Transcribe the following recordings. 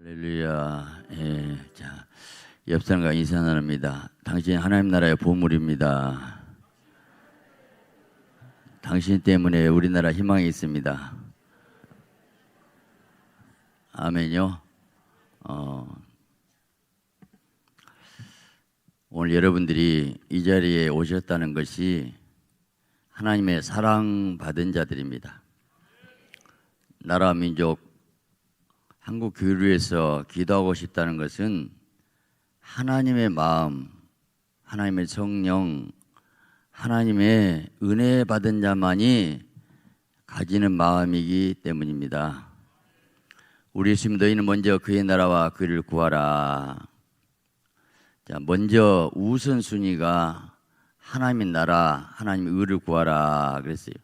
할렐루야. 자, 옆 사람과 인사 나눕니다. 당신 하나님 나라의 보물입니다. 당신 때문에 우리나라 희망이 있습니다. 아멘요. 오늘 여러분들이 이 자리에 오셨다는 것이 하나님의 사랑받은 자들입니다. 나라 민족 한국 교회를 위해서 기도하고 싶다는 것은 하나님의 마음, 하나님의 성령, 하나님의 은혜 받은 자만이 가지는 마음이기 때문입니다. 우리 예수님, 너희는 먼저 그의 나라와 그를 구하라. 자, 먼저 우선순위가 하나님의 나라, 하나님의 의를 구하라 그랬어요.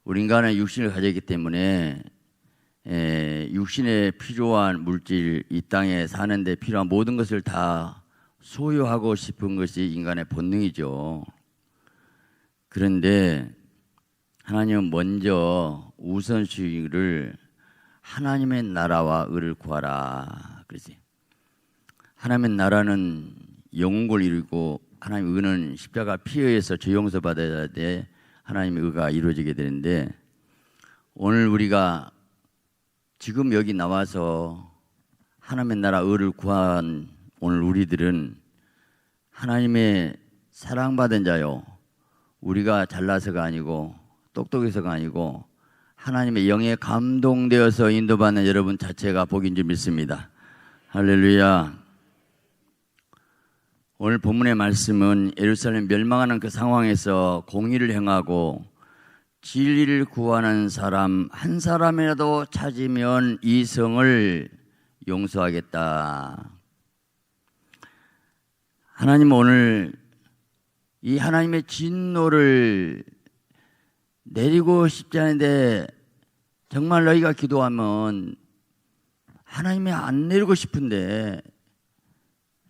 우리 인간은 육신을 가졌기 때문에 육신에 필요한 물질, 이 땅에 사는데 필요한 모든 것을 다 소유하고 싶은 것이 인간의 본능이죠. 그런데 하나님은 먼저 우선순위를 하나님의 나라와 의를 구하라 그러지. 하나님의 나라는 영혼을 이루고 하나님의 의는 십자가 피에 의해서 죄 용서받아야 돼 하나님의 의가 이루어지게 되는데, 오늘 우리가 지금 여기 나와서 하나님의 나라 의를 구한 오늘 우리들은 하나님의 사랑받은 자요, 우리가 잘나서가 아니고 똑똑해서가 아니고 하나님의 영에 감동되어서 인도받는 여러분 자체가 복인 줄 믿습니다. 할렐루야. 오늘 본문의 말씀은 예루살렘 멸망하는 그 상황에서 공의를 행하고 진리를 구하는 사람 한 사람이라도 찾으면 이 성을 용서하겠다. 하나님은 오늘 이 하나님의 진노를 내리고 싶지 않은데, 정말 너희가 기도하면 하나님이 안 내리고 싶은데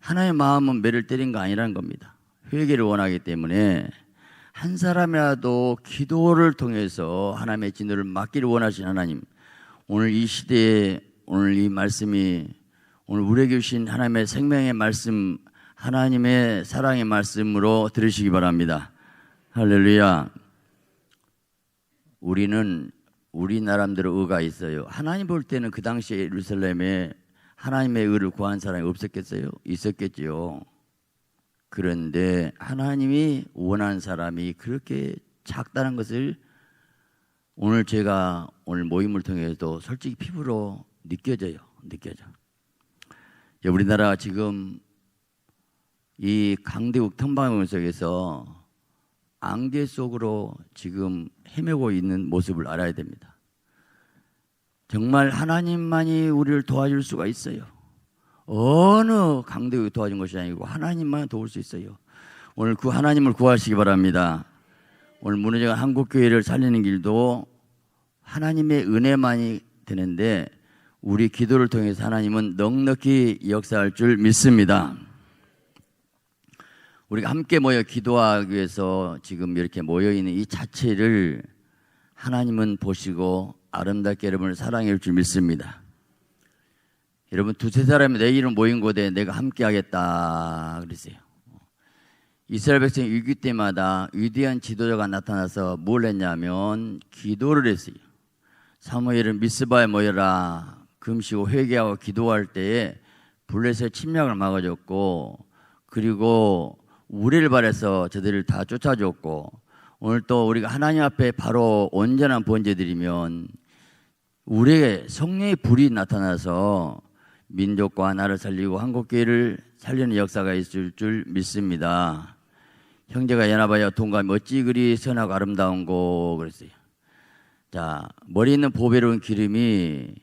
하나님의 마음은 매를 때린 거 아니라는 겁니다. 회개를 원하기 때문에 한 사람이라도 기도를 통해서 하나님의 진노를 막기를 원하신 하나님, 오늘 이 시대에 오늘 이 말씀이 오늘 우리에게 주신 하나님의 생명의 말씀, 하나님의 사랑의 말씀으로 들으시기 바랍니다. 할렐루야. 우리는 우리 나름대로 의가 있어요. 하나님 볼 때는 그 당시에 예루살렘에 하나님의 의를 구한 사람이 없었겠어요? 있었겠지요. 그런데 하나님이 원하는 사람이 그렇게 작다는 것을 오늘 제가 오늘 모임을 통해서도 솔직히 피부로 느껴져. 우리나라 지금 이 강대국 탐방용 속에서 안개 속으로 지금 헤매고 있는 모습을 알아야 됩니다. 정말 하나님만이 우리를 도와줄 수가 있어요. 어느 강대국이 도와준 것이 아니고 하나님만 도울 수 있어요. 오늘 그 하나님을 구하시기 바랍니다. 오늘 무너진 한국교회를 살리는 길도 하나님의 은혜만이 되는데, 우리 기도를 통해서 하나님은 넉넉히 역사할 줄 믿습니다. 우리가 함께 모여 기도하기 위해서 지금 이렇게 모여있는 이 자체를 하나님은 보시고 아름답게 여러분을 사랑해 줄 줄 믿습니다. 여러분, 두세 사람이 내 이름 모인 곳에 내가 함께 하겠다 그랬어요. 이스라엘 백성 위기 때마다 위대한 지도자가 나타나서 뭘 했냐면 기도를 했어요. 사무엘은 미스바에 모여라 금시고 회개하고 기도할 때에 블레셋 침략을 막아줬고, 그리고 우레를 발해서 저들을 다 쫓아줬고, 오늘 또 우리가 하나님 앞에 바로 온전한 번제드리면 우리의 성령의 불이 나타나서 민족과 나를 살리고 한국교회를 살리는 역사가 있을 줄 믿습니다. 형제가 연합하여 동감이 어찌 그리 선하고 아름다운고 그랬어요. 자, 머리 있는 보배로운 기름이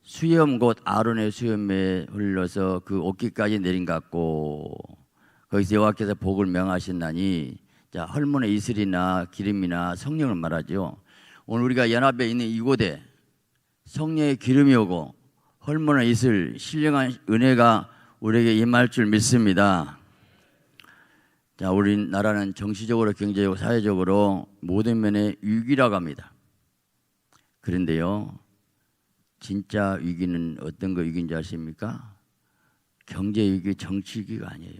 수염 곧 아론의 수염에 흘러서 그 옷깃까지 내린 것 같고, 거기서 여호와께서 복을 명하셨나니, 자, 헐몬의 이슬이나 기름이나 성령을 말하죠. 오늘 우리가 연합에 있는 이곳에 성령의 기름이 오고 헐몬의 이슬, 신령한 은혜가 우리에게 임할 줄 믿습니다. 자, 우리나라는 정치적으로, 경제적으로, 사회적으로 모든 면에 위기라고 합니다. 그런데요, 진짜 위기는 어떤 거 위기인지 아십니까? 경제 위기, 정치 위기가 아니에요.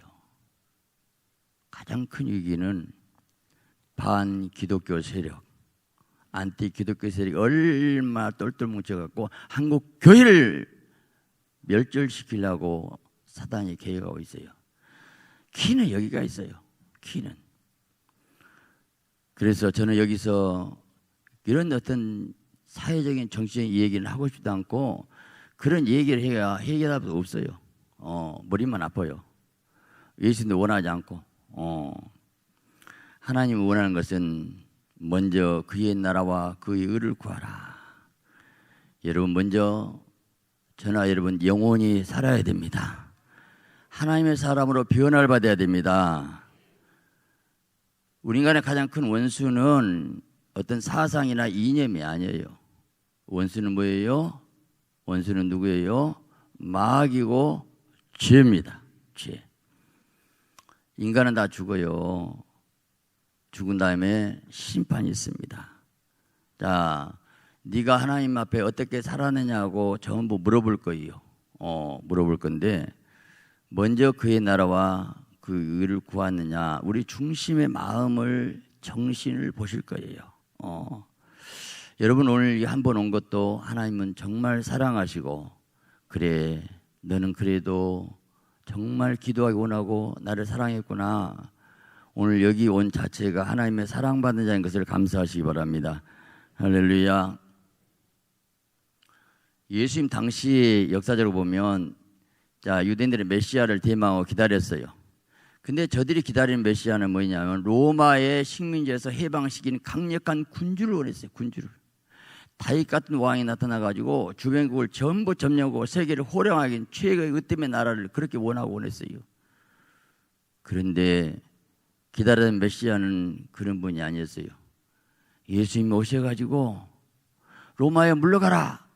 가장 큰 위기는 반기독교 세력, 안티 기독교 세력이 얼마나 똘똘 뭉쳐갖고 한국 교회를 멸절시키려고 사단이 계획하고 있어요. 키는 여기가 있어요. 키는. 그래서 저는 여기서 이런 어떤 사회적인 정치적인 얘기를 하고 싶지도 않고 그런 얘기를 해야 해결할 수 없어요. 머리만 아파요. 예수님도 원하지 않고. 하나님이 원하는 것은 먼저 그의 나라와 그의 의를 구하라. 여러분 먼저 저나 여러분 영원히 살아야 됩니다. 하나님의 사람으로 변화를 받아야 됩니다. 우리 인간의 가장 큰 원수는 어떤 사상이나 이념이 아니에요. 원수는 뭐예요? 원수는 누구예요? 마귀고 죄입니다. 죄. 인간은 다 죽어요. 죽은 다음에 심판이 있습니다. 자, 네가 하나님 앞에 어떻게 살았느냐고 전부 물어볼 거예요. 물어볼 건데 먼저 그의 나라와 그 의를 구하느냐, 우리 중심의 마음을 정신을 보실 거예요. 여러분 오늘 한 번 온 것도 하나님은 정말 사랑하시고 그래 너는 그래도 정말 기도하기 원하고 나를 사랑했구나. 오늘 여기 온 자체가 하나님의 사랑받는 자인 것을 감사하시기 바랍니다. 할렐루야. 예수님 당시 역사적으로 보면 자 유대인들의 메시아를 대망하고 기다렸어요. 근데 저들이 기다리는 메시아는 뭐냐면 로마의 식민지에서 해방시킨 강력한 군주를 원했어요. 군주를. 다윗 같은 왕이 나타나가지고 주변국을 전부 점령하고 세계를 호령하게 한 최고의 으뜸의 나라를 그렇게 원했어요. 그런데 기다리던 메시아는 그런 분이 아니었어요. 예수님이 오셔가지고 로마에 물러가라.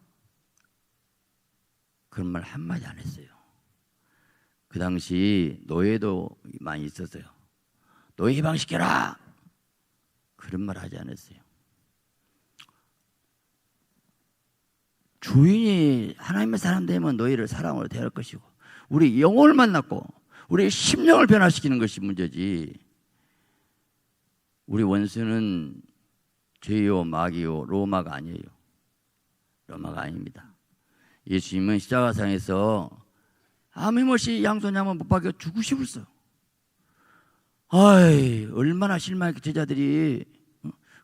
그런 말 한마디 안 했어요. 그 당시 노예도 많이 있었어요. 노예 해방시켜라. 그런 말 하지 않았어요. 주인이 하나님의 사람 되면 노예를 사랑으로 대할 것이고 우리 영혼을 만났고 우리 심령을 변화시키는 것이 문제지. 우리 원수는 죄요 마귀요 로마가 아니에요. 로마가 아닙니다. 예수님은 십자가상에서 아낌없이 양손양만 못 박여 죽으시었어요. 아이 얼마나 실망했게 제자들이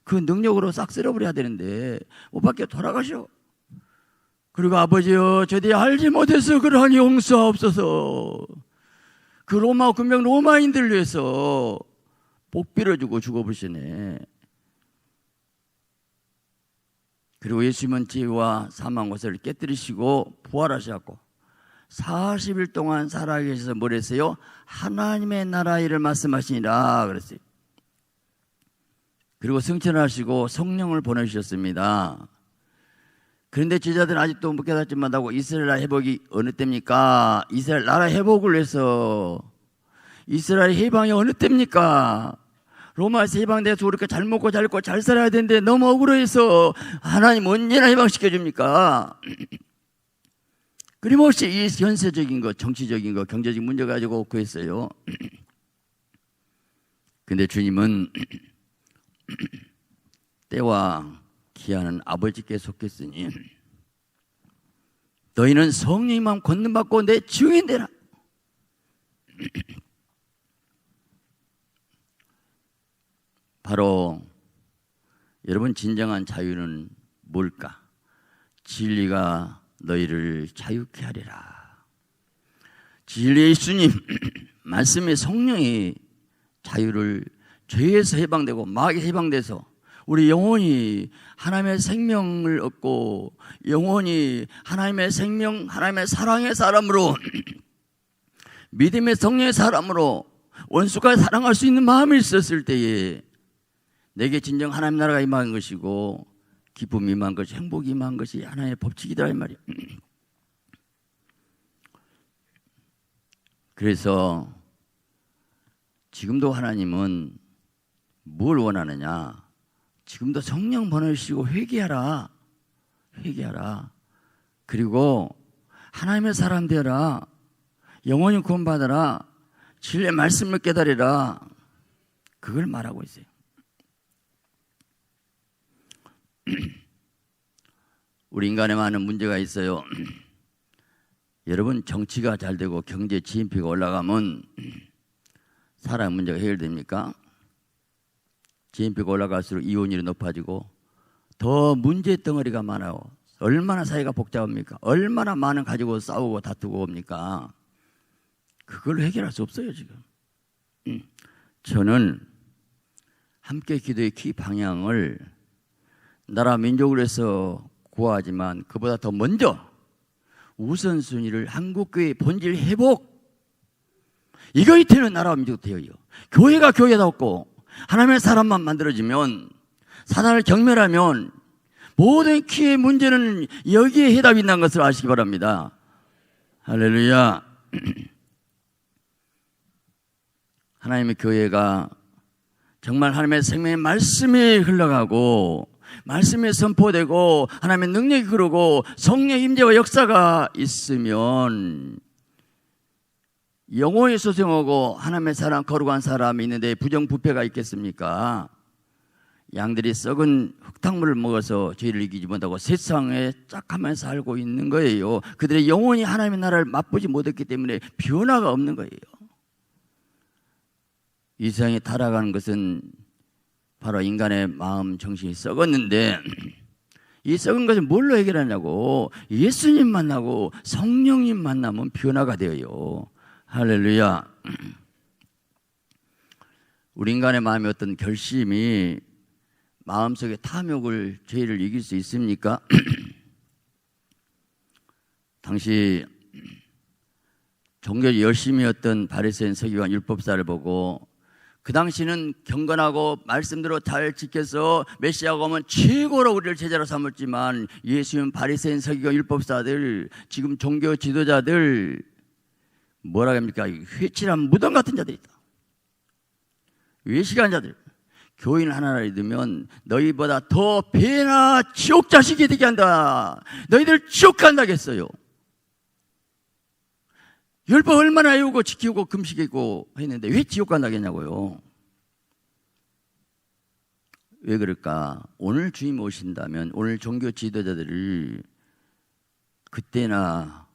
그 능력으로 싹 쓸어버려야 되는데 못 박여 돌아가셔. 그리고 아버지여 저들이 알지 못해서 그러하니 용서하옵소서. 그 로마 군병 로마인들을 위해서 복 빌어주고 죽어보시네. 그리고 예수님은 죄와 사망 것을 깨뜨리시고 부활하셨고 40일 동안 살아계셔서 뭘 했어요? 하나님의 나라 일을 말씀하시니라 그랬어요. 그리고 승천하시고 성령을 보내주셨습니다. 그런데 제자들은 아직도 못 깨닫지 못하고 이스라엘 나라 회복이 어느 때입니까? 이스라엘 나라 회복을 위해서 이스라엘 해방이 어느 때입니까? 로마에서 해방돼서 우리가 잘 먹고 잘 입고 잘 살아야 되는데 너무 억울해서 하나님 언제나 해방시켜줍니까? 끊임없이 이 현세적인 것, 정치적인 것, 경제적인 문제 가지고 구했어요. 근데 주님은 때와 기한은 아버지께 속했으니 너희는 성령님만 권능받고 내 증인 되라. 바로 여러분 진정한 자유는 뭘까? 진리가 너희를 자유케 하리라. 진리의 예수님 말씀의 성령이 자유를 죄에서 해방되고 마귀 해방돼서 우리 영혼이 하나님의 생명을 얻고 영혼이 하나님의 생명, 하나님의 사랑의 사람으로 믿음의 성령의 사람으로 원수가 사랑할 수 있는 마음이 있었을 때에 내게 진정 하나님 나라가 임한 것이고 기쁨이 임한 것이 행복이 임한 것이 하나님의 법칙이다 이 말이에요. 그래서 지금도 하나님은 뭘 원하느냐? 지금도 성령 보내시고 회개하라. 회개하라. 그리고 하나님의 사람 되어라. 영원히 구원받아라. 진리의 말씀을 깨달으라. 그걸 말하고 있어요. 우리 인간에 많은 문제가 있어요. 여러분, 정치가 잘 되고 경제 GNP가 올라가면 사람 문제가 해결됩니까? GNP가 올라갈수록 이혼율이 높아지고 더 문제 덩어리가 많아요. 얼마나 사회가 복잡합니까? 얼마나 많은 가지고 싸우고 다투고 옵니까? 그걸 해결할 수 없어요, 지금. 저는 함께 기도의 키 방향을 나라 민족을 위해서 구하지만 그보다 더 먼저 우선순위를 한국교회의 본질 회복, 이거이 되는 나라와 민족 되어요. 교회가 교회답고 하나님의 사람만 만들어지면, 사단을 경멸하면 모든 키의 문제는 여기에 해답이 있는 것을 아시기 바랍니다. 할렐루야. 하나님의 교회가 정말 하나님의 생명의 말씀이 흘러가고 말씀이 선포되고 하나님의 능력이 흐르고 성령의 임재와 역사가 있으면 영혼이 소생하고 하나님의 사람, 거룩한 사람이 있는데 부정부패가 있겠습니까? 양들이 썩은 흙탕물을 먹어서 죄를 이기지 못하고 세상에 짝하면서 살고 있는 거예요. 그들의 영혼이 하나님의 나라를 맛보지 못했기 때문에 변화가 없는 거예요. 이 세상에 타락하는 것은 바로 인간의 마음, 정신이 썩었는데, 이 썩은 것을 뭘로 해결하냐고, 예수님 만나고 성령님 만나면 변화가 되어요. 할렐루야. 우리 인간의 마음의 어떤 결심이 마음속에 탐욕을, 죄를 이길 수 있습니까? 당시 종교 열심히 했던 바리새인 서기관 율법사를 보고 그 당시는 경건하고 말씀대로 잘 지켜서 메시아가 오면 최고로 우리를 제자로 삼았지만 예수님, 바리새인 서기관 율법사들, 지금 종교 지도자들 뭐라 합니까? 회칠한 무덤 같은 자들이다. 외식한 자들. 교인 하나를 믿으면 너희보다 더 배나 지옥 자식이 되게 한다. 너희들 지옥 간다겠어요. 율법 얼마나 외우고 지키고 금식했고 했는데 왜 지옥 간다겠냐고요. 왜 그럴까? 오늘 주님 오신다면 오늘 종교 지도자들을 그때나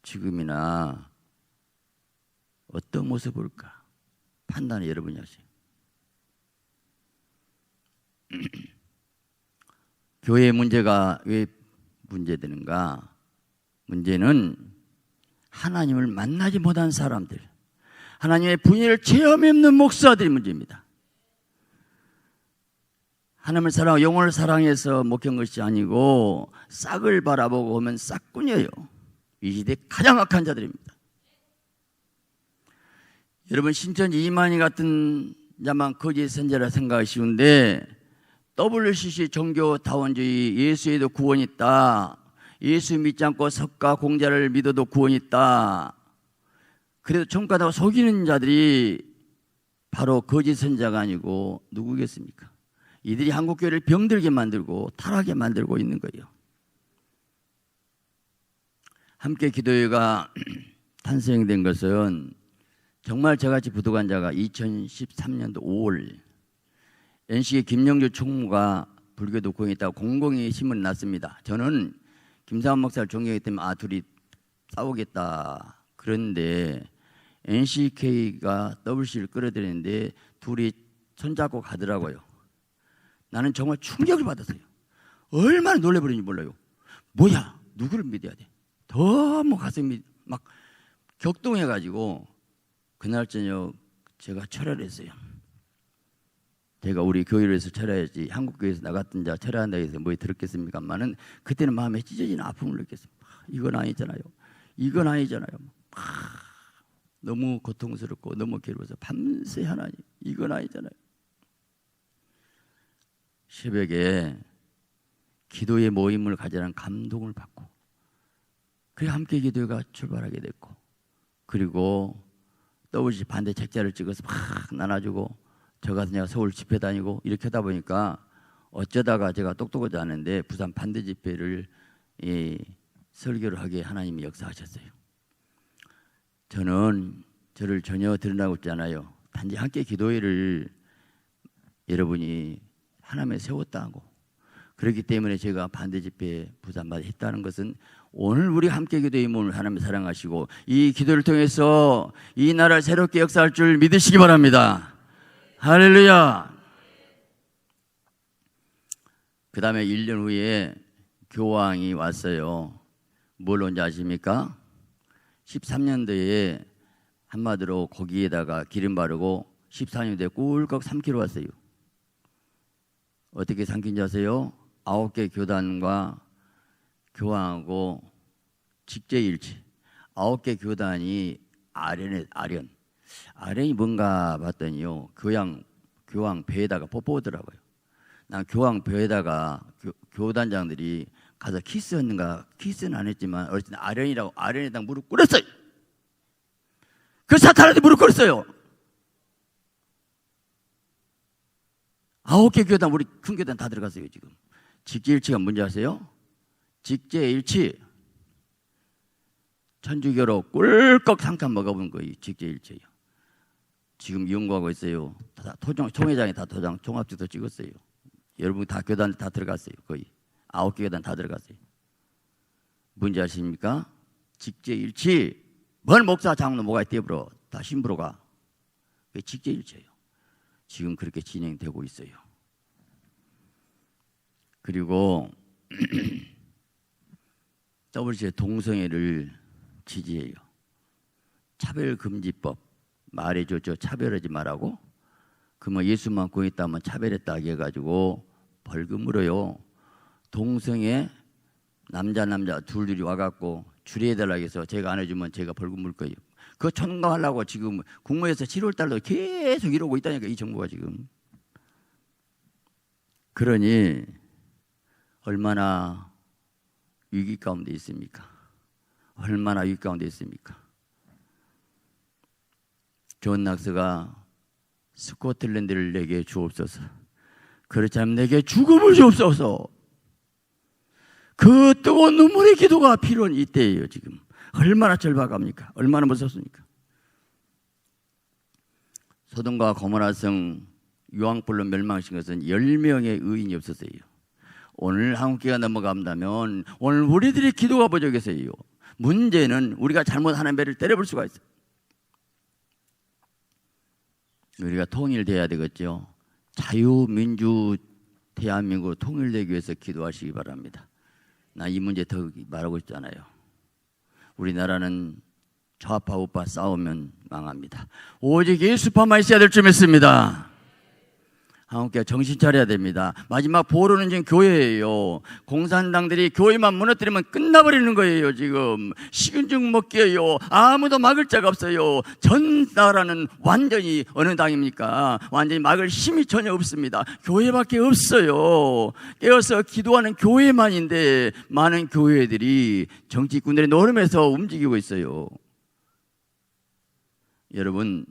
지금이나 어떤 모습을 볼까? 판단을 여러분이 하세요. 교회의 문제가 왜 문제되는가? 문제는 하나님을 만나지 못한 사람들, 하나님의 분위를 체험이 없는 목사들이 문제입니다. 하나님을 사랑하고 영혼을 사랑해서 목회한 것이 아니고 싹을 바라보고 오면 싹꾼이에요. 이 시대 가장 악한 자들입니다. 여러분, 신천지 이만희 같은 자만 거짓 선지자라 생각하기 쉬운데 WCC 종교다원주의, 예수에도 구원이 있다, 예수 믿지 않고 석가 공자를 믿어도 구원이 있다, 그래도 천국 가다고 속이는 자들이 바로 거짓 선지자가 아니고 누구겠습니까? 이들이 한국교회를 병들게 만들고 타락하게 만들고 있는 거예요. 함께 기도회가 탄생된 것은 정말 저같이 부도간 자가 2013년도 5월 NC의 김영주 총무가 불교도 구원했다고 공공히 신문을 냈습니다. 저는 김상원 목사를 존경하기 때문에 둘이 싸우겠다. 그런데 NCK가 WC를 끌어들이는데 둘이 손잡고 가더라고요. 나는 정말 충격을 받았어요. 얼마나 놀래버린지 몰라요. 뭐야, 누구를 믿어야 돼? 너무 가슴이 막 격동해가지고 그날 저녁 제가 철회를 했어요. 제가 우리 교회를 해서 철회해야지, 한국교회에서 나갔던 자 철회한다고 해서 뭐 들었겠습니까만은 그때는 마음에 찢어지는 아픔을 느꼈어요. 이건 아니잖아요. 이건 아니잖아요. 너무 고통스럽고 너무 괴로워서 밤새 하나님, 이건 아니잖아요. 새벽에 기도의 모임을 가지라는 감동을 받고, 그래 함께 기도가 출발하게 됐고, 그리고 WC 반대 책자를 찍어서 막 나눠주고, 저 같은 제가 서울 집회 다니고 이렇게 하다 보니까 어쩌다가 제가 똑똑하지 않은데 부산 반대 집회를 설교를 하게 하나님이 역사하셨어요. 저는 저를 전혀 드러나고 있지 않아요. 단지 함께 기도회를 여러분이 하나님에 세웠다고. 그렇기 때문에 제가 반대 집회 부산마다 했다는 것은 오늘 우리 함께 기도의 몸을 하나님 사랑하시고 이 기도를 통해서 이 나라를 새롭게 역사할 줄 믿으시기 바랍니다. 할렐루야. 그 다음에 1년 후에 교황이 왔어요. 뭘 온지 아십니까? 13년도에 한마디로 고기에다가 기름 바르고 14년도에 꿀꺽 삼키러 왔어요. 어떻게 삼킨지 아세요? 9개 교단과 교황하고 직제일치. 9개 교단이 아련이 뭔가 봤더니요, 교황 배에다가 뽀뽀하더라고요. 난 교황 배에다가 교단장들이 가서 키스했는가, 키스는 안 했지만 어쨌든 아련에다가 무릎 꿇었어요. 그 사탄한테 무릎 꿇었어요. 9개 교단, 우리 큰 교단 다 들어갔어요 지금. 직제일치가 뭔지 아세요? 직제일치. 천주교로 꿀꺽 삼칸 먹어본 거예요. 직제일치예요. 지금 연구하고 있어요. 총회장이 다 종합지도 찍었어요. 여러분 다 교단 다 들어갔어요. 거의 9개 교단 다 들어갔어요. 뭔지 아십니까? 직제일치. 뭔 목사 장로 뭐가 떼버려 다 신부로가. 그게 직제일치예요. 지금 그렇게 진행되고 있어요. 그리고 WC의 동성애를 지지해요. 차별금지법 말해줬죠. 차별하지 말라고. 그러면 예수만 구했다면 차별했다 해가지고 벌금 물어요. 동성애 남자 둘이 와갖고 줄여달라고 해서 제가 안 해주면 제가 벌금 물 거예요. 그거 청구하려고 지금 국무에서 7월 달로 계속 이러고 있다니까, 이 정부가 지금. 그러니 얼마나 위기 가운데 있습니까? 얼마나 위기 가운데 있습니까? 존 낙스가 스코틀랜드를 내게 주옵소서. 그렇지 않으면 내게 죽음을 주옵소서. 그 뜨거운 눈물의 기도가 필요한 이때예요. 지금 얼마나 절박합니까? 얼마나 무섭습니까? 소돔과 고모라 성 유황불로 멸망하신 것은 10명의 의인이 없었어요. 오늘 한국기가 넘어간다면 오늘 우리들의 기도가 부족해서요. 문제는 우리가 잘못 하나님을 때려볼 수가 있어요. 우리가 통일돼야 되겠죠. 자유민주 대한민국으로 통일되기 위해서 기도하시기 바랍니다. 나 이 문제 더 말하고 있잖아요. 우리나라는 좌파 우파 싸우면 망합니다. 오직 예수파만 있어야 될 줄 믿습니다. 한국교회 정신 차려야 됩니다. 마지막 보루는 지금 교회예요. 공산당들이 교회만 무너뜨리면 끝나버리는 거예요. 지금 식은죽 먹기예요. 아무도 막을 자가 없어요. 전 나라는 완전히 어느 당입니까? 완전히 막을 힘이 전혀 없습니다. 교회밖에 없어요. 깨어서 기도하는 교회만인데 많은 교회들이 정치꾼들의 노름에서 움직이고 있어요. 여러분,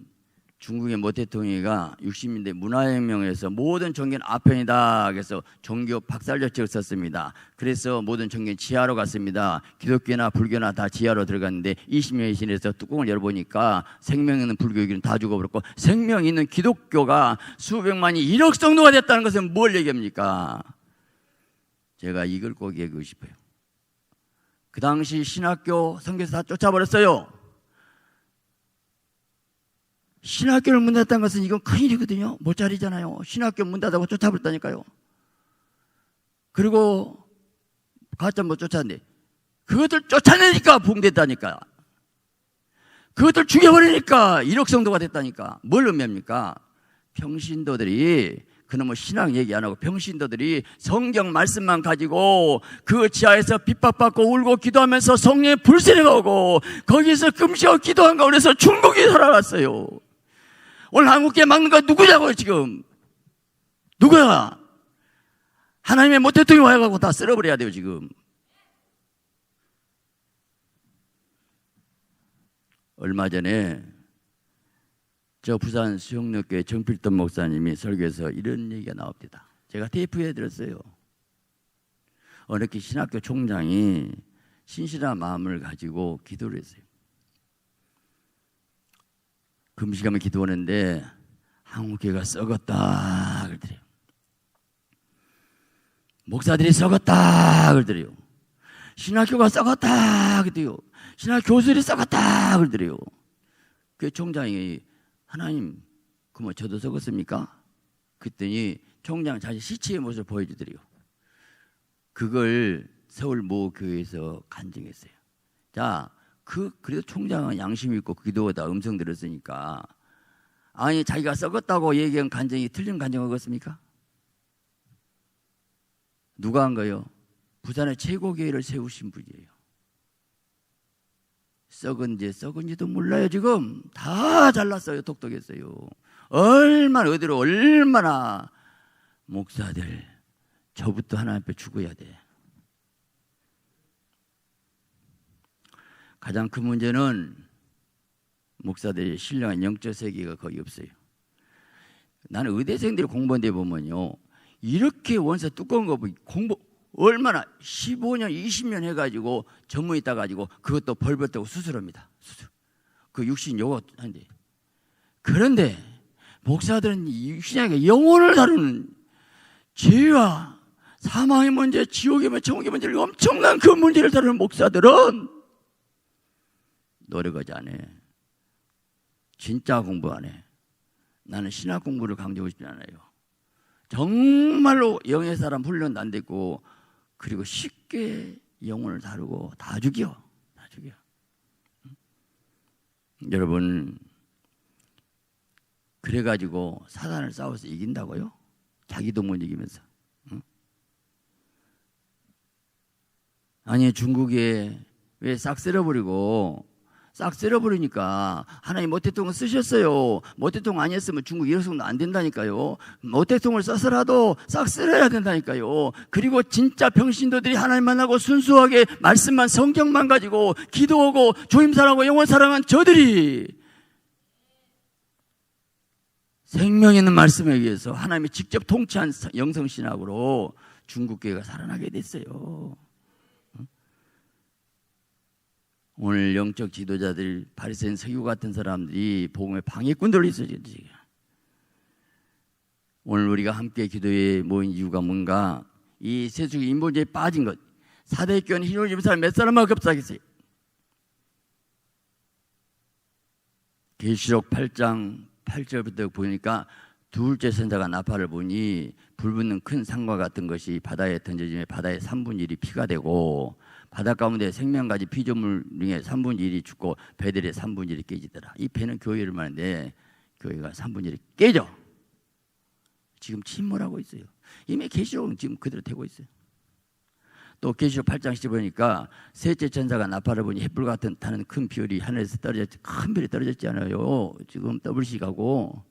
중국의 모 대통령이가 60년대 문화혁명에서 모든 종교는 아편이다. 그래서 종교 박살조책을 썼습니다. 그래서 모든 종교는 지하로 갔습니다. 기독교나 불교나 다 지하로 들어갔는데 20년이 지나서 뚜껑을 열어보니까 생명 있는 불교인은 다 죽어버렸고 생명 있는 기독교가 수백만이 1억 정도가 됐다는 것은 뭘 얘기합니까? 제가 이걸 꼭 얘기하고 싶어요. 그 당시 신학교 선교사 다 쫓아버렸어요. 신학교를 문 닫았다는 것은 이건 큰일이거든요. 모짜리잖아요. 신학교 문 닫아고 쫓아버렸다니까요. 그리고 가짜 못 쫓았는데 그것들 쫓아내니까 붕괴됐다니까. 그것들 죽여버리니까 1억 정도가 됐다니까. 뭘 의미합니까? 평신도들이 그놈의 신앙 얘기 안 하고 평신도들이 성경 말씀만 가지고 그 지하에서 핍박받고 울고 기도하면서 성령의 불세례가 오고 거기서 금시하고 기도한 가운데서 중국이 살아갔어요. 오늘 한국교회 막는 거 누구냐고요 지금. 누구야? 하나님의 모태통이 와가지고 다 쓸어버려야 돼요 지금. 얼마 전에 저 부산 수영역교회 정필돈 목사님이 설교에서 이런 얘기가 나옵니다. 제가 테이프에 들었어요. 어느 신학교 총장이 신실한 마음을 가지고 기도를 했어요. 금식하며 기도하는데 한국교회가 썩었다 그러더래요. 목사들이 썩었다 그러더래요. 신학교가 썩었다 그러더래요. 신학 교수들이 썩었다 그러더래요. 교회 총장이 하나님 그뭐 저도 썩었습니까? 그랬더니 총장 자기 시체의 모습을 보여주더래요. 그걸 서울 모 교회에서 간증했어요. 자, 그래도 총장은 양심 있고 기도하다 음성 들었으니까 아니 자기가 썩었다고 얘기한 간증이 틀린 간증하겠습니까? 누가 한 거예요? 부산의 최고교회를 세우신 분이에요. 썩은지도 몰라요. 지금 다 잘났어요. 똑똑했어요. 얼마나 목사들 저부터 하나님 앞에 죽어야 돼. 가장 큰 문제는 목사들이 신령한 영적 세계가 거의 없어요. 나는 의대생들이 공부한 데 보면요, 이렇게 원서 두꺼운 거 공부 얼마나 15년 20년 해가지고 전문의 따가지고 그것도 벌벌 떠고 수술합니다. 수술. 그 육신 요거 하는데, 그런데 목사들은 육신에게 영혼을 다루는 죄와 사망의 문제, 지옥의 문제, 천국의 문제를 엄청난 그 문제를 다루는 목사들은 노력하지 않아. 진짜 공부 안 해. 나는 신학 공부를 강조하고 싶지 않아요. 정말로 영의 사람 훈련도 안 됐고, 그리고 쉽게 영혼을 다루고 다 죽여. 여러분, 그래가지고 사단을 싸워서 이긴다고요? 자기도 못 이기면서. 아니, 중국에 왜 싹 쓸어버리니까 하나님 모태통을 쓰셨어요. 모태통 아니었으면 중국 이러서는 안 된다니까요. 모태통을 써서라도 싹 쓸어야 된다니까요. 그리고 진짜 병신도들이 하나님 만나고 순수하게 말씀만 성경만 가지고 기도하고 주임사랑하고 영원 사랑한 저들이 생명 있는 말씀에 의해서 하나님이 직접 통치한 영성신학으로 중국교회가 살아나게 됐어요. 오늘 영적 지도자들, 바리새인 서기관 같은 사람들이 복음의 방해꾼들로 있어요. 오늘 우리가 함께 기도에 모인 이유가 뭔가? 이 세속의 인본주의에 빠진 것. 사대교회는 흰옷 입은 사람 몇 사람만 급사하겠어요. 계시록 8장 8절부터 보니까 둘째 선자가 나팔을 보니 불붙는 큰 산과 같은 것이 바다에 던져지며 바다의 3분의 1이 피가 되고 바다 가운데 생명가지 피조물 중에 3분의 1이 죽고 배들의 3분의 1이 깨지더라. 이 배는 교회를 말하는데 교회가 3분의 1이 깨져. 지금 침몰하고 있어요. 이미 계시록은 지금 그대로 되고 있어요. 또 계시록 8장 10절 보니까 셋째 천사가 나팔을 보니 햇불 같은 타는 큰 별이 하늘에서 떨어졌지. 큰 별이 떨어졌지 않아요. 지금 WC가고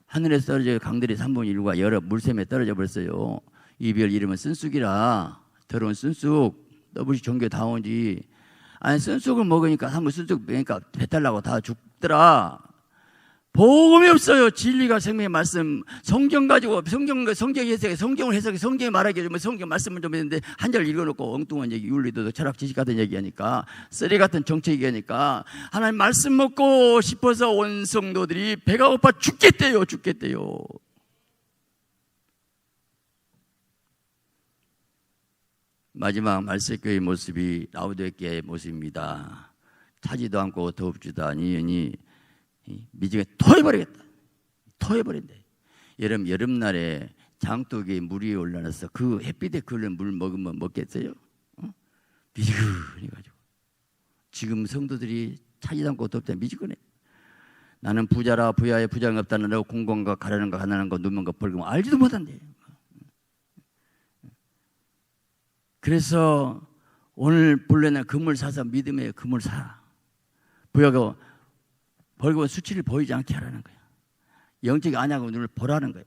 하늘에서 떨어져 강들이 3분의 1과 여러 물샘에 떨어져 버렸어요. 이 별 이름은 쓴쑥이라. 더러운 쓴쑥. WC 종교 다 온지. 아니 쓴쑥을 먹으니까 한번 쓴쑥 먹으니까 배탈 나고 다 죽더라. 복음이 없어요. 진리가 생명의 말씀, 성경 가지고 성경 해석에 성경이 말하기 좀 성경 말씀을 좀 했는데 한 절 읽어놓고 엉뚱한 얘기, 윤리도덕, 철학, 지식 같은 얘기하니까, 쓰레기 같은 정책 얘기하니까 하나님 말씀 먹고 싶어서 온 성도들이 배가 고파 죽겠대요. 마지막 말세교의 모습이 라우디게의 모습입니다. 차지도 않고 더웁지도 아니하니 미지가 토해버린다. 여름날에 장독에 물이 올라놔서 그 햇빛에 그을린 물 먹으면 먹겠어요? 미지근해가지고. 지금 성도들이 차지도 않고 덥다 미지근해. 나는 부자라 부야에 부장이 없다는 공공과 가라는 거 가난한 거 누면 거 벌금 알지도 못한대. 그래서 오늘 본래는 금을 사서 믿음의 금을 사. 부여가 벌금은 수치를 보이지 않게 하라는 거야. 영적이 아냐고 눈을 보라는 거야.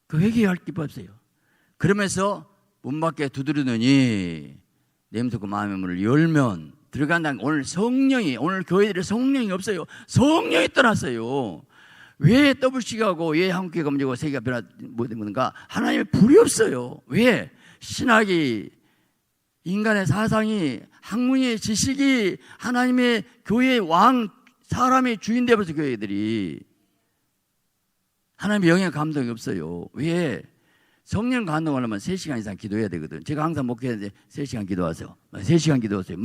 그 회개할 기법 없어요. 그러면서 문 밖에 두드리더니 냄새고 마음의 문을 열면 들어간다는. 오늘 교회들의 성령이 없어요. 성령이 떠났어요. 왜 더블식하고 왜 한국교회가 문제고 세계가 변화되는가? 하나님의 불이 없어요. 왜? 신학이, 인간의 사상이, 학문의 지식이 하나님의 교회의 왕, 사람의 주인 되어버려서 교회들이 하나님의 영의 감동이 없어요. 왜? 성령 감동하려면 3시간 이상 기도해야 되거든. 제가 항상 목회하는데 3시간 기도하세요. 3시간 기도하세요.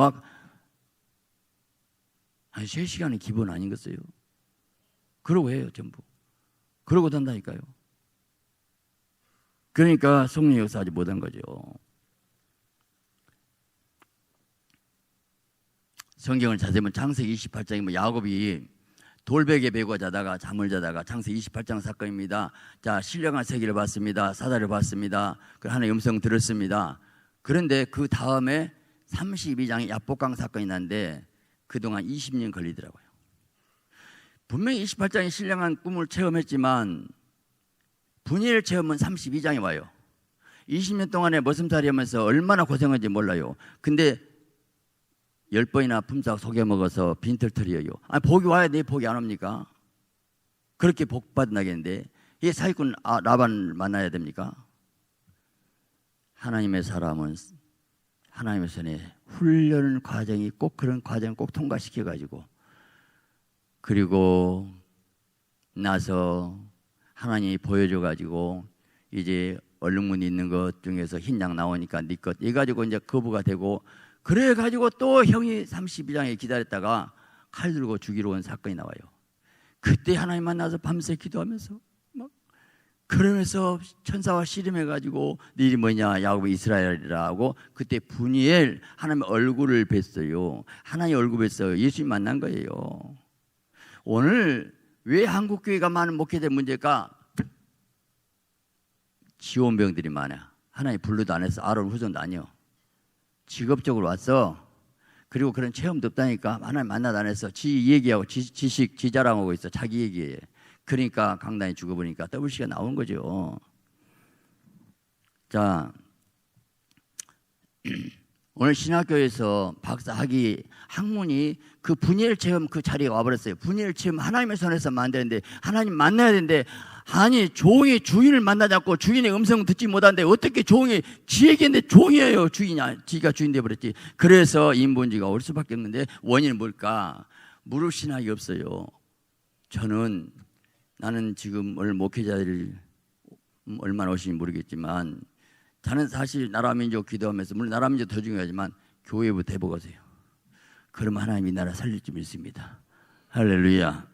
아니 3시간은 기본 아닌겠어요? 그러고 해요 전부. 그러고 된다니까요. 그러니까 성령 역사하지 못한 거죠. 성경을 자세히 보면 창세기 28장에 야곱이 돌베개 베고 자다가 잠을 자다가 창세기 28장 사건입니다. 자, 신령한 세계를 봤습니다. 사다를 봤습니다. 하나의 음성 들었습니다. 그런데 그 다음에 32장에 야복강 사건이 났는데 그동안 20년 걸리더라고요. 분명히 28장에 신령한 꿈을 체험했지만 분일 체험은 32장에 와요. 20년 동안에 머슴살이 하면서 얼마나 고생한지 몰라요. 근데 10번이나 품삯 속여먹어서 빈털털이에요. 아니, 복이 와야 돼. 복이 안 옵니까? 그렇게 복 받나겠는데 이 사기꾼 라반을 만나야 됩니까? 하나님의 사람은 하나님의 손에 훈련 과정이 꼭 그런 과정을 꼭 통과시켜가지고 그리고 나서 하나님이 보여줘가지고 이제 얼룩무늬 있는 것 중에서 흰 양 나오니까 네 것 이가지고 이제 거부가 되고 그래가지고 또 형이 32장에 기다렸다가 칼 들고 죽이러 온 사건이 나와요. 그때 하나님 만나서 밤새 기도하면서 막 그러면서 천사와 씨름해가지고 네 이름이 뭐냐? 야곱이 이스라엘이라고 그때 분이엘 하나님의 얼굴을 뵀어요. 하나님의 얼굴을 뵀어요. 예수님 만난 거예요. 오늘 왜 한국교회가 많은 목회자 문제가 지원병들이 많아. 하나님 불러도 안 했어. 아론 후손도 아니요. 직업적으로 왔어. 그리고 그런 체험도 없다니까. 하나님 만나도 안 했어. 지 얘기하고 지식, 지 자랑하고 있어. 자기 얘기해. 그러니까 강단에 죽어보니까 WC가 나온 거죠. 자, 오늘 신학교에서 박사학위 학문이 그 분열 체험 그 자리에 와버렸어요. 분열 체험 하나님의 손에서 만드는데 하나님 만나야 되는데 아니 종이 주인을 만나지 않고 주인의 음성 듣지 못하는데 어떻게 종이 지 얘기했는데 종이에요. 주인이야. 지가 주인 되어버렸지. 그래서 인본주의가 올 수밖에 없는데 원인은 뭘까? 무릎 신학이 없어요. 나는 지금 오늘 목회자들 얼마나 오시는지 모르겠지만 저는 사실 나라민족 기도하면서 물론 나라민족 더 중요하지만 교회부터 해보세요. 그러면 하나님이 나라 살릴 줄 믿습니다. 할렐루야.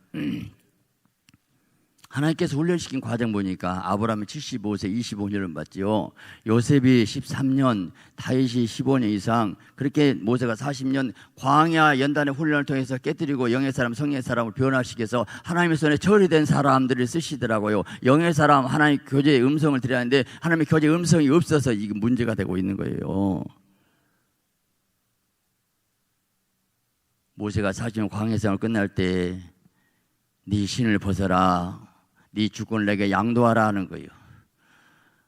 하나님께서 훈련시킨 과정 보니까 아브라함이 75세 25년을 받지요. 요셉이 13년, 다윗이 15년 이상, 그렇게 모세가 40년 광야 연단의 훈련을 통해서 깨뜨리고 영의 사람, 성의 사람을 변화시켜서 하나님의 손에 처리된 사람들을 쓰시더라고요. 영의 사람 하나님 교제의 음성을 드려야 하는데 하나님의 교제의 음성이 없어서 이게 문제가 되고 있는 거예요. 모세가 40년 광야 생활을 끝날 때 네 신을 벗어라. 네 주권을 내게 양도하라 하는 거예요.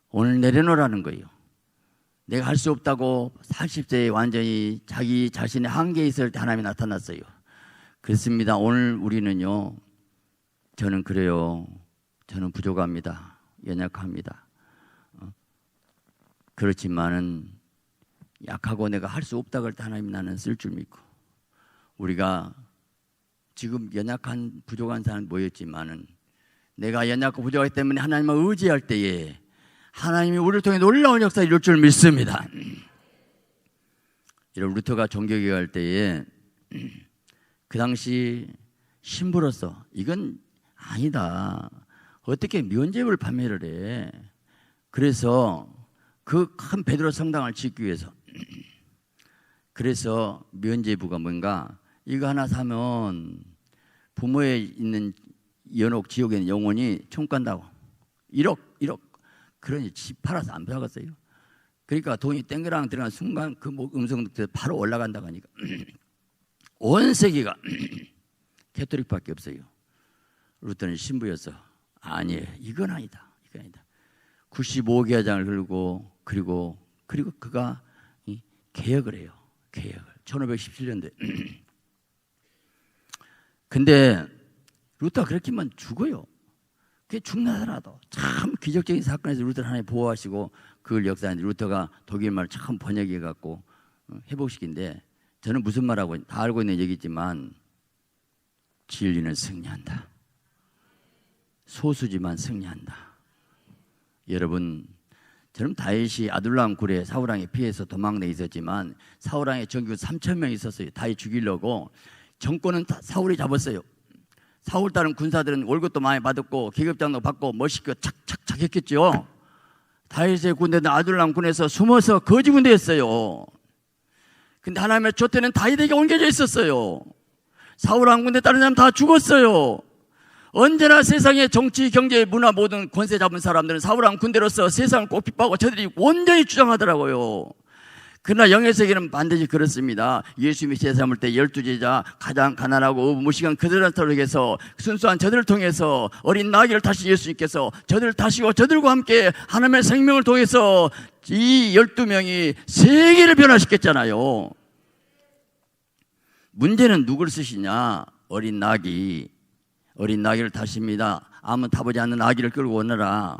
오늘 내려놓으라는 거예요. 내가 할 수 없다고 40세에 완전히 자기 자신의 한계에 있을 때 하나님이 나타났어요. 그렇습니다. 오늘 우리는요. 저는 그래요. 저는 부족합니다. 연약합니다. 그렇지만은 약하고 내가 할 수 없다고 할 때 하나님이 나는 쓸 줄 믿고 우리가 지금 연약한 부족한 사람 모였지만은 내가 연약하고 부족하기 때문에 하나님을 의지할 때에 하나님이 우리를 통해 놀라운 역사 이룰 줄 믿습니다. 여러분 루터가 종교개혁 할 때에 그 당시 신부로서 이건 아니다. 어떻게 면죄부를 판매를 해. 그래서 그 큰 베드로 성당을 짓기 위해서 그래서 면죄부가 뭔가 이거 하나 사면 부모에 있는 연옥 지옥에 있는 영혼이 총 간다고 1억 그러니 집 팔아서 안 사갔어요. 그러니까 돈이 땡그랑 들어간 순간 그 음성 듣고 바로 올라간다고 하니까 온 세계가 캐토릭밖에 없어요. 루터는 신부였어. 아니에요. 이건 아니다. 95개장을 흘고 그리고 그가 개혁을 해요. 개혁을 1517년도에 근데 루터가 그렇게 하면 죽어요. 그게 죽나더라도 참 기적적인 사건에서 루터를 하나님 보호하시고 그걸 역사하는데 루터가 독일말 참 번역해 갖고 회복시킨데 저는 무슨 말하고 다 알고 있는 얘기지만 진리는 승리한다. 소수지만 승리한다. 여러분, 저는 다윗이 아둘람 굴에 사울왕에 피해서 도망내 있었지만 사울왕에 전국 3,000명 있었어요. 다윗 죽이려고. 정권은 사울이 잡았어요. 사울 따른 군사들은 월급도 많이 받았고 계급장도 받고 멋있게 착착착 했겠죠. 다윗의 군대는 아둘람 군에서 숨어서 거지 군대였어요. 근데 하나님의 조태는 다윗에게 옮겨져 있었어요. 사울왕 군대 다른 사람 다 죽었어요. 언제나 세상의 정치, 경제, 문화 모든 권세 잡은 사람들은 사울왕 군대로서 세상을 꽃피파고 저들이 온전히 주장하더라고요. 그러나 영의 세계는 반드시 그렇습니다. 예수님이 세상 삼을 때 12제자 가장 가난하고 무식한 그들을 통해서 순수한 저들을 통해서 어린 나귀를 타신 예수님께서 저들을 타시고 저들과 함께 하나님의 생명을 통해서 이 12명이 세계를 변화시켰잖아요. 문제는 누굴 쓰시냐? 어린 나귀를 타십니다. 아무 타보지 않는 나귀를 끌고 오너라.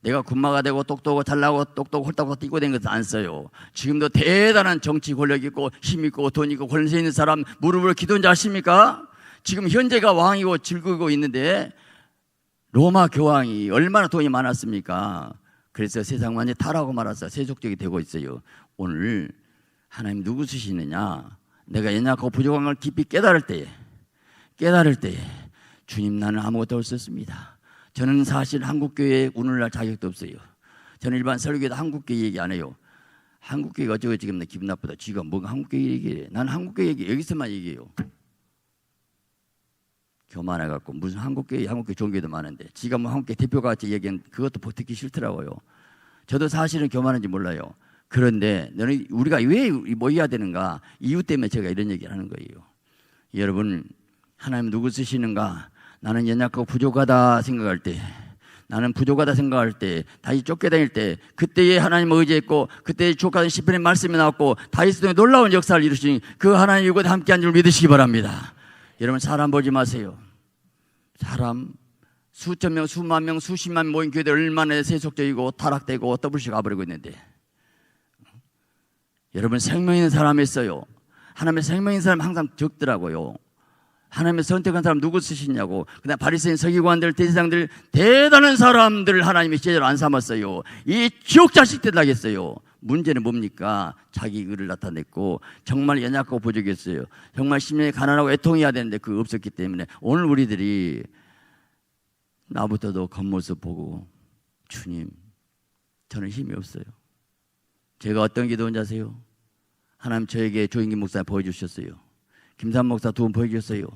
내가 군마가 되고 똑똑하고 잘나고 똑똑하고 홀딱홀딱 뛰고 된 것은 안 써요. 지금도 대단한 정치 권력 있고 힘 있고 돈 있고 권세 있는 사람 무릎을 기도한 자 아십니까? 지금 현재가 왕이고 즐기고 있는데 로마 교황이 얼마나 돈이 많았습니까? 그래서 세상 완전히 타락하고 말아서 세속적이 되고 있어요. 오늘 하나님 누구 쓰시느냐? 내가 연약하고 부족한 걸 깊이 깨달을 때에 주님, 나는 아무것도 할 수 없습니다. 저는 사실 한국교회에 오늘날 자격도 없어요. 저는 일반 설교에도 한국교회 얘기 안 해요. 한국교회가 어쩌고 지금 내 기분 나쁘다. 지가 뭐가 한국교회 얘기해. 나는 한국교회 얘기 여기서만 얘기해요. 교만해갖고 무슨 한국교회 종교도 많은데 지가 뭐 한국교회 대표가 같이 얘기한 그것도 듣기 싫더라고요. 저도 사실은 교만한지 몰라요. 그런데 너는 우리가 왜 모여야 되는가? 이유 때문에 제가 이런 얘기를 하는 거예요. 여러분, 하나님 누구 쓰시는가? 나는 연약하고 부족하다 생각할 때, 다윗 쫓겨다닐 때, 그때에 하나님을 의지했고 그때에 주옥하던 시편의 말씀이 나왔고 다윗을 통해 놀라운 역사를 이루시니 그 하나님 이곳에 함께한 줄 믿으시기 바랍니다. 여러분, 사람 보지 마세요. 사람 수천 명, 수만 명, 수십만 명 모인 교회들 얼마나 세속적이고 타락되고 더블씩 가버리고 있는데, 여러분, 생명 있는 사람이 있어요. 하나님의 생명 있는 사람 항상 적더라고요. 하나님의 선택한 사람 누구 쓰시냐고. 그다음 바리새인, 서기관들, 대제사장들 대단한 사람들 하나님이 제대로 안 삼았어요. 이 지옥 자식 되라겠어요. 문제는 뭡니까? 자기 의를 나타냈고 정말 연약하고 부족했어요. 정말 심령이 가난하고 애통해야 되는데 그거 없었기 때문에 오늘 우리들이 나부터도 겉모습 보고 주님, 저는 힘이 없어요. 제가 어떤 기도인지 아세요? 하나님 저에게 조인기 목사 보여주셨어요. 김삼 목사 두 분 보여주셨어요.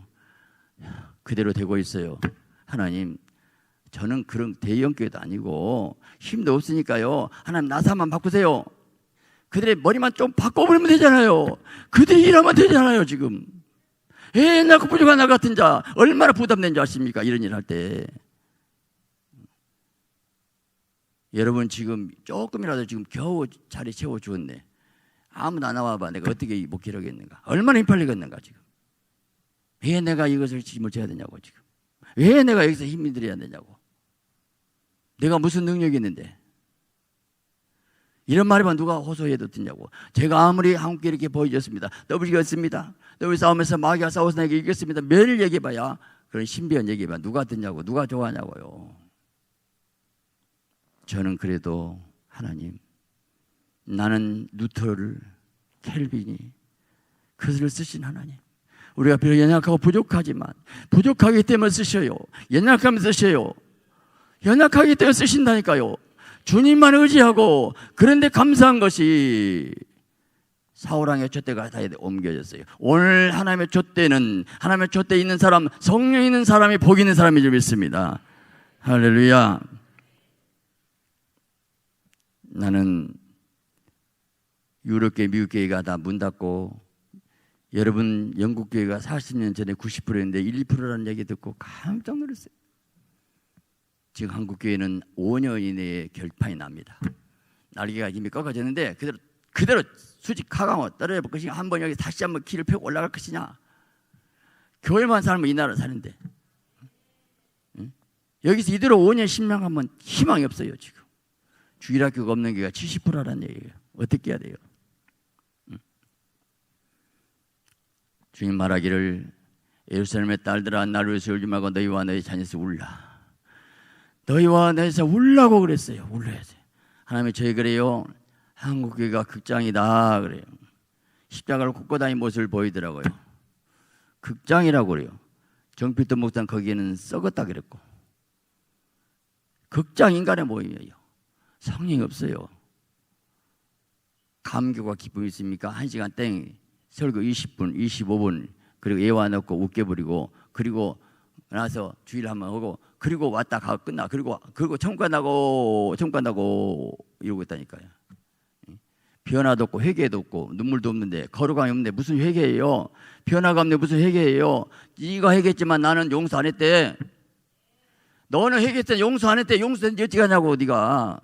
그대로 되고 있어요. 하나님, 저는 그런 대형교회도 아니고 힘도 없으니까요. 하나님 나사만 바꾸세요. 그들의 머리만 좀 바꿔버리면 되잖아요. 그들이 일하면 되잖아요. 지금 옛날고 부족한 나 같은 자 얼마나 부담된 줄 아십니까? 이런 일 할 때. 여러분, 지금 조금이라도 지금 겨우 자리 채워주었네. 아무도 안 나와봐. 내가 어떻게 목회하겠는가? 얼마나 힘 팔리겠는가 지금? 왜 내가 이것을 짐을 져야 되냐고 지금? 왜 내가 여기서 힘이 들여야 되냐고? 내가 무슨 능력이 있는데? 이런 말이면 누가 호소해도 듣냐고. 제가 아무리 한국에 이렇게 보여줬습니다. 더블 이겼습니다. 더블 싸움에서 마귀가 싸워서 내가 이겼습니다. 매일 얘기해봐야 그런 신비한 얘기해봐. 누가 듣냐고, 누가 좋아하냐고요. 저는 그래도 하나님, 나는 루터를, 켈빈이, 그들을 쓰신 하나님, 우리가 비록 연약하고 부족하지만 부족하기 때문에 쓰셔요. 연약하면 쓰셔요. 연약하기 때문에 쓰신다니까요. 주님만 의지하고. 그런데 감사한 것이 사울왕의 촛대가 다 옮겨졌어요. 오늘 하나님의 촛대는, 하나님의 촛대에 있는 사람, 성령 있는 사람이 복 있는 사람인 줄 믿습니다. 할렐루야. 나는 유럽교회, 미국교회가 다 문 닫고, 여러분 영국교회가 40년 전에 90%였는데 1, 2%라는 얘기 듣고 깜짝 놀랐어요. 지금 한국교회는 5년 이내에 결판이 납니다. 날개가 이미 꺾어졌는데 그대로 수직하강호 떨어져 볼 것이냐, 한번 여기 다시 한번 길을 펴고 올라갈 것이냐. 교회만 살면 이 나라 사는데, 응? 여기서 이대로 5년 10년 하면 희망이 없어요. 지금 주일학교가 없는 게가 70%라는 얘기예요. 어떻게 해야 돼요? 주님 말하기를 예루살렘의 딸들아 나를 위해서 울지 말고 너희와 너희 자녀에서 울라. 너희와 너희에서 울라고 그랬어요. 울러야지. 하나님이 저희 그래요. 한국교회가 극장이다 그래요. 십자가를 꽂고 다니는 모습을 보이더라고요. 극장이라고 그래요. 정필도 목사는 거기에는 썩었다 그랬고, 극장 인간의 모임이에요. 성령이 없어요. 감격과 기쁨이 있습니까? 1시간 땡 설교 20분 25분 그리고 예화 넣고 웃겨버리고, 그리고 나서 주일 한번 하고, 그리고 왔다 가 끝나. 그리고 천국 간다고 이러고 있다니까요. 변화도 없고 회개도 없고 눈물도 없는데, 거룩함이 없는데 무슨 회개예요? 변화가 없는데 무슨 회개예요? 네가 회개했지만 나는 용서 안 했대. 너는 회개했더니 용서 안 했대. 용서했는지 어떻게 하냐고. 네가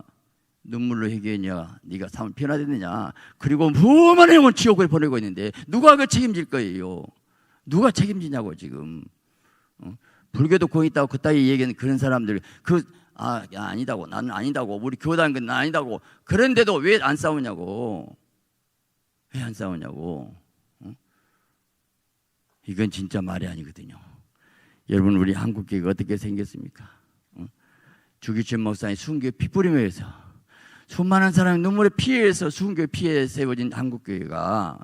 눈물로 회개했냐? 네가 삶을 변화됐느냐? 그리고 무엄한 영혼 지옥을 보내고 있는데 누가 그 책임질 거예요? 누가 책임지냐고 지금. 불교도 공 있다고 그따위 얘기하는 그런 사람들, 아니다고, 나는 아니다고, 우리 교단 건 아니다고. 그런데도 왜 안 싸우냐고. 왜 안 싸우냐고. 이건 진짜 말이 아니거든요. 여러분, 우리 한국교회가 어떻게 생겼습니까? 주기춘 목사님 순교에 피 뿌리면서 수많은 사람이 눈물의 피해서 순교의 피해 세워진 한국교회가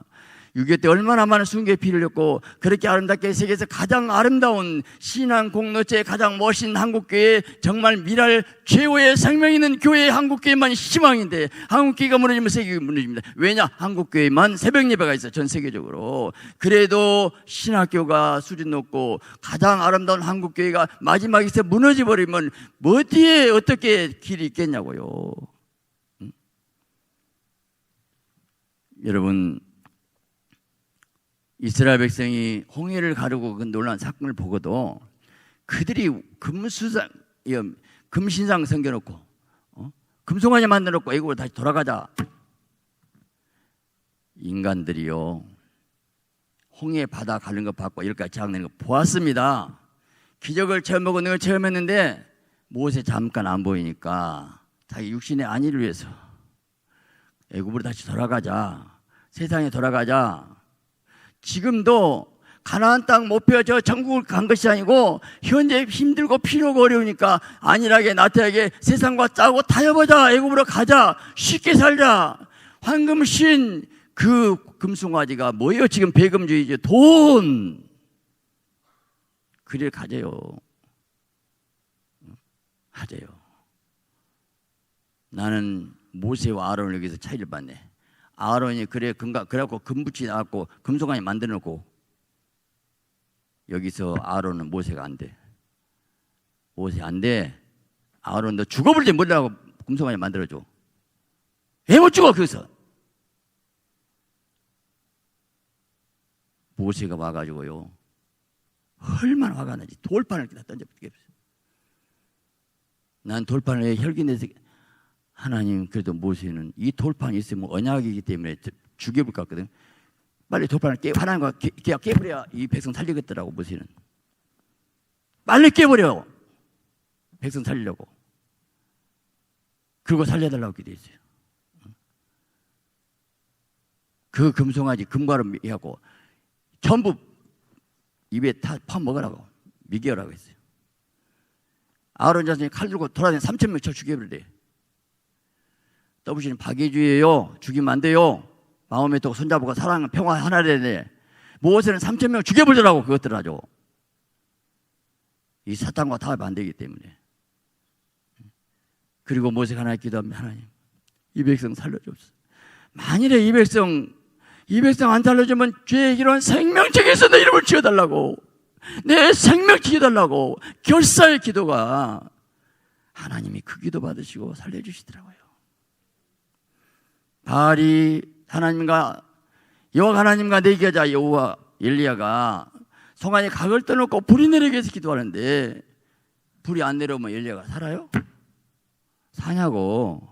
6.25 때 얼마나 많은 순교의 피를 흘렸고, 그렇게 아름답게 세계에서 가장 아름다운 신앙 공동체의 가장 멋진 한국교회, 정말 미랄 최고의 생명 있는 교회 한국교회만 희망인데, 한국교회가 무너지면 세계가 무너집니다. 왜냐? 한국교회만 새벽 예배가 있어요. 전 세계적으로. 그래도 신학교가 수준 높고 가장 아름다운 한국교회가 마지막에서 무너져버리면 어디에 어떻게 길이 있겠냐고요. 여러분, 이스라엘 백성이 홍해를 가르고 그 놀라운 사건을 보고도 그들이 금신상 섬겨놓고 금송아지 만들어놓고 애국으로 다시 돌아가자. 인간들이요, 홍해 바다 가는 거 봤고 이렇게 장내는 거 보았습니다. 기적을 체험하고 능을 체험했는데 모세 잠깐 안 보이니까 자기 육신의 안위를 위해서 애국으로 다시 돌아가자. 세상에 돌아가자. 지금도 가나안 땅 목표 저 천국을 간 것이 아니고 현재 힘들고 필요가 어려우니까 안일하게 나태하게 세상과 짜고 타협하자. 애국으로 가자. 쉽게 살자. 황금신 그 금송아지가 뭐예요? 지금 배금주의죠. 돈. 그를 가져요. 하재요. 나는 모세와 아론을 여기서 차이를 봤네. 아론이 그래갖고 금붙이 나왔고 금송아지 만들어 놓고, 여기서 아론은 모세가 안 돼. 모세 안 돼. 아론 너 죽어버릴지 몰라고 금송아지 만들어줘. 왜 못 죽어? 거기서 모세가 와가지고요, 얼마나 화가 나지. 돌판을 다 던져버리겠어요. 난 돌판을 혈기내서, 하나님 그래도 모세는 이 돌판이 있으면 언약이기 때문에 죽여볼 것 같거든. 빨리 돌판을 하나님과 깨버려야 이 백성 살리겠더라고. 모세는 빨리 깨버려. 백성 살리려고. 그리고 살려달라고 기도했어요. 그 금송아지 금과로 해갖고 전부 입에 다 퍼먹으라고 미개하라고 했어요. 아론 자손이 칼 들고 돌아다니는 3,000명 쳐 죽여버리래. 떠부시는 박해주의예요. 죽이면 안 돼요. 마음에 또 손잡고 사랑 평화 하나 되네. 모세는 3,000명 죽여버리라고 그것들 하죠. 이 사탄과 타협 안 되기 때문에. 그리고 모세가 하나님 기도합니다. 하나님, 이 백성 살려주옵소서. 만일에 이 백성 안 살려주면 죄의 이런 생명책에서 내 이름을 지어달라고, 내 생명 지어달라고 결사의 기도가, 하나님이 그 기도 받으시고 살려주시더라고요. 바알이 여호와 하나님과 내기하자. 여호와 엘리야가 성안에 각을 떠놓고 불이 내리게 해서 기도하는데, 불이 안 내려오면 엘리야가 살아요? 사냐고.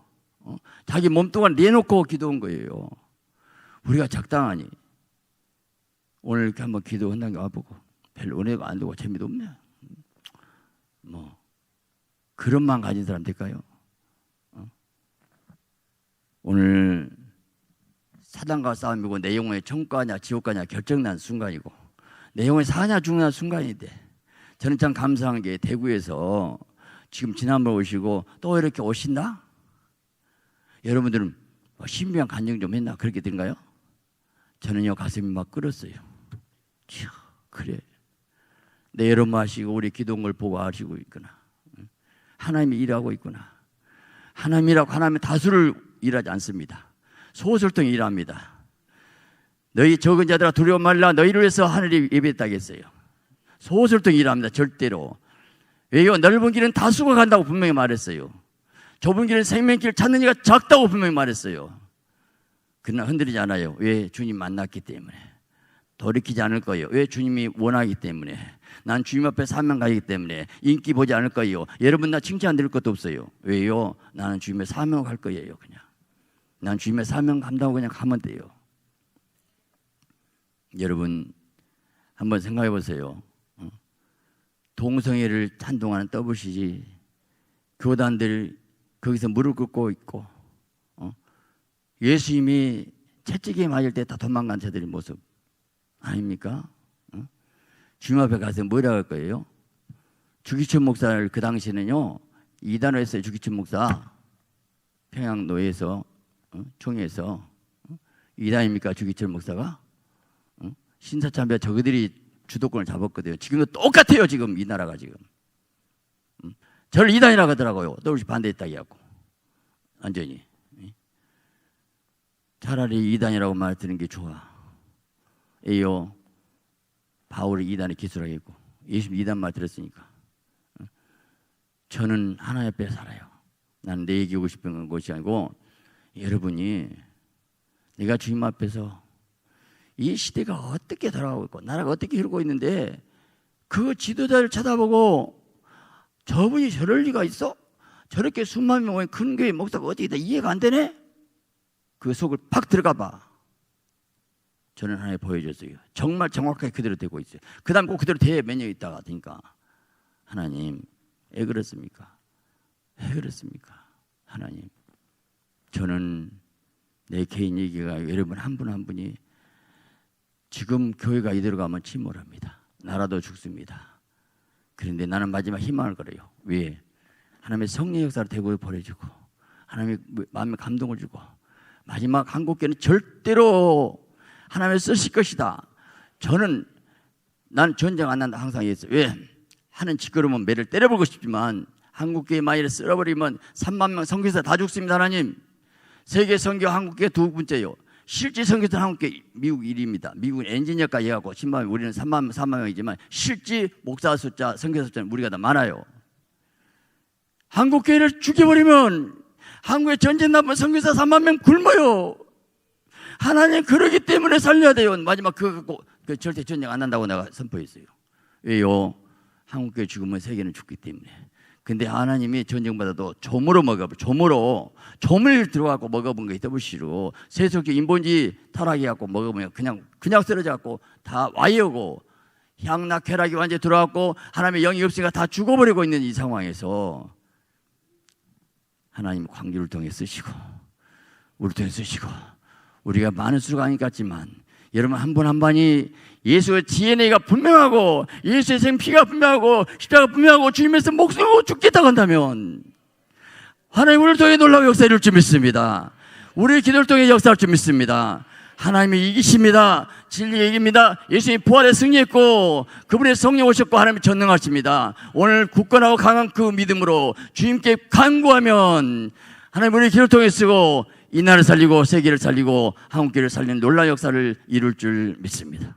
자기 몸뚱아리 내놓고 기도한 거예요. 우리가 적당하니 오늘 이렇게 한번 기도한다는 게 와보고 별로 은혜가 안 되고 재미도 없네. 그런 마음 가진 사람 될까요? 오늘 사단과 싸움이고 내 영혼의 천국 가냐 지옥 가냐 결정난 순간이고 내 영혼이 사냐 죽냐 순간인데, 저는 참 감사한 게 대구에서 지금 지난번 오시고 또 이렇게 오신다? 여러분들은 신비한 간증 좀 했나? 그렇게 된가요? 저는요 가슴이 막 끓었어요. 그래, 내 여러분 하시고 우리 기도한 걸 보고 아시고 있구나. 하나님이 일하고 있구나. 하나님이라고 하나님의 다수를 일하지 않습니다. 소설통 일합니다. 너희 적은 자들아 두려워 말라, 너희를 위해서 하늘이 예배했다겠어요. 소설통 일합니다. 절대로. 왜요? 넓은 길은 다수가 간다고 분명히 말했어요. 좁은 길은 생명길 찾는 이가 작다고 분명히 말했어요. 그러나 흔들리지 않아요. 왜? 주님 만났기 때문에. 돌이키지 않을 거예요. 왜? 주님이 원하기 때문에. 난 주님 앞에 사명 가기 때문에. 인기 보지 않을 거예요. 여러분 나 칭찬 드릴 것도 없어요. 왜요? 나는 주님의 사명 갈 거예요. 그냥 난 주님의 사명 감당하고 그냥 가면 돼요. 여러분 한번 생각해 보세요. 동성애를 한동안은 떠보시지, 교단들 거기서 무릎 꿇고 있고, 예수님이 채찍에 맞을 때 다 도망간 자들의 모습 아닙니까? 주님 앞에 가서 뭐라고 할 거예요? 주기철 목사를 그 당시에는요 이단을 했어요. 주기철 목사 평양노예에서 총회에서 이단입니까? 주기철 목사가 신사참배 저그들이 주도권을 잡았거든요. 지금도 똑같아요. 지금 이 나라가 지금 저를 이단이라고 하더라고요. 또 반대했다고 해갖고 완전히. 차라리 이단이라고 말 듣는 게 좋아. 에요 바울이 이단에 기술하겠고 예수님 이단 말 들었으니까. 저는 하나님 앞에 살아요. 나는 내 얘기하고 싶은 것이 아니고, 여러분이 내가 주님 앞에서 이 시대가 어떻게 돌아가고 있고 나라가 어떻게 흐르고 있는데 그 지도자를 쳐다보고 저분이 저럴 리가 있어? 저렇게 수만 명 모인 큰 교회 목사가 어떻게 다 이해가 안 되네? 그 속을 팍 들어가 봐. 저는 하나님 보여줬어요. 정말 정확하게 그대로 되고 있어요. 그 다음 꼭 그대로 돼야 몇 년 있다가 되니까. 하나님 왜 그렇습니까? 왜 그렇습니까? 하나님, 저는 내 개인 얘기가 여러분 한 분 한 분이 지금 교회가 이대로 가면 침몰합니다. 나라도 죽습니다. 그런데 나는 마지막 희망을 걸어요. 왜? 하나님의 성령 역사를 대구에 보내주고 하나님의 마음에 감동을 주고 마지막 한국교회는 절대로 하나님을 쓰실 것이다. 난 전쟁 안 난다 항상 얘기했어요. 왜? 하는 짓거리면 매를 때려보고 싶지만 한국교회 만일에 쓸어버리면 3만 명 선교사 다 죽습니다. 하나님, 세계 선교 한국교회 두 번째요. 실제 선교사 한국교회 미국 1위입니다. 미국은 엔지니어까지 해갖고 10만 명, 우리는 4만 명이지만 실제 목사 숫자, 선교사 숫자는 우리가 더 많아요. 한국교회를 죽여버리면 한국에 전쟁 나면 선교사 3만 명 굶어요. 하나님 그러기 때문에 살려야 돼요. 마지막 그 절대 전쟁 안 난다고 내가 선포했어요. 왜요? 한국교회 죽으면 세계는 죽기 때문에. 근데 하나님이 전쟁받아도 조물로 조물 들어가고 먹어본 거 있다보시로 세속적 인본주의 타락해갖고 먹어보면 그냥 쓰러져갖고 다 와이어고 향락 쾌락이 완전히 들어갔고 하나님의 영이 없으니까 다 죽어버리고 있는 이 상황에서 하나님 광주를 통해 쓰시고 우리를 통해 쓰시고 우리가 많은 수가 아닌 것 같지만 여러분 한 분 한 분이 예수의 DNA가 분명하고 예수의 생피가 분명하고 십자가 분명하고 주님에서 목숨을 죽겠다고 한다면 하나님 우리를 통해 놀라운 역사를 이룰 줄 믿습니다. 우리의 기도를 통해 역사할 줄 믿습니다. 하나님이 이기십니다. 진리의 이깁니다. 예수님이 부활에 승리했고 그분의 성령 오셨고 하나님이 전능하십니다. 오늘 굳건하고 강한 그 믿음으로 주님께 간구하면 하나님 우리의 기도를 통해 쓰고 이 나라를 살리고 세계를 살리고 한국교회를 살리는 놀라운 역사를 이룰 줄 믿습니다.